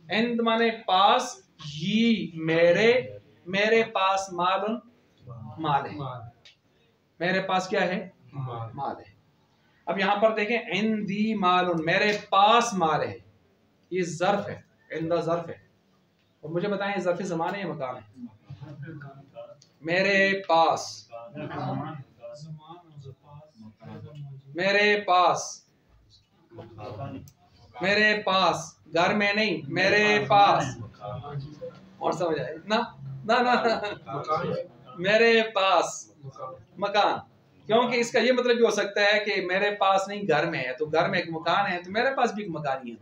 इंद माने पास, ये मेरे, मेरे पास मालुन माल है। मेरे पास क्या है? माल है। अब यहाँ पर देखें इंदी मालुन, मेरे पास माल है, ये ज़र्फ है, इंदा ज़र्फ है। और मुझे बताएं ज़र्फ़ ज़मान है या मकान है? मेरे पास, मेरे पास, मेरे पास, घर में नहीं, मेरे पास। और समझ आए ना? ना ना, ना। मेरे पास मकान, क्योंकि इसका ये मतलब भी हो सकता है कि मेरे पास नहीं घर में है, तो घर में एक मकान है तो मेरे पास भी एक मकान ही है।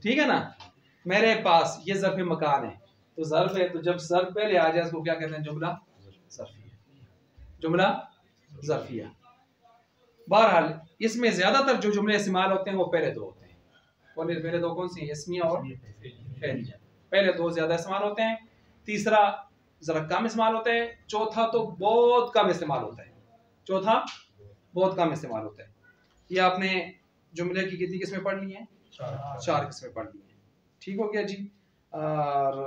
ठीक है ना? मेरे पास, ये ज़र्फ़ मकान है तो ज़र्फ़ है, तो जब ज़र्फ़ पहले आ जाए इसको क्या कहते हैं? जुमला ज़र्फ़िया। जुमला ज़र्फ़िया। बहरहाल इसमें ज्यादातर जो जुमले इस्तेमाल होते हैं वो पहले दो होते हैं। पहले दो कौन सी हैं? इस्मिया और फेलिया। पहले दो ज्यादा इस्तेमाल होते हैं, तीसरा जरा कम इस्तेमाल होता है, चौथा तो बहुत कम इस्तेमाल होता है। चौथा बहुत कम इस्तेमाल होता है। ये आपने जुमले की कितनी किस्में पढ़ ली हैं? 4 किस्में पढ़ ली हैं। ठीक हो गया जी। और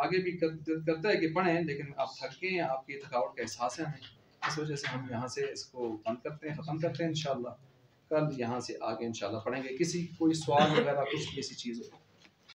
आगे भी करता है कि पढ़ें, लेकिन आप थक गए हैं, आपकी थकावट का एहसास है हमें, इस वजह से हम यहाँ से इसको बंद करते हैं, ख़त्म करते हैं। इंशाल्लाह कल यहाँ से आगे इंशाल्लाह पढ़ेंगे। किसी कोई सवाल वगैरह कुछ भी ऐसी चीज़ हो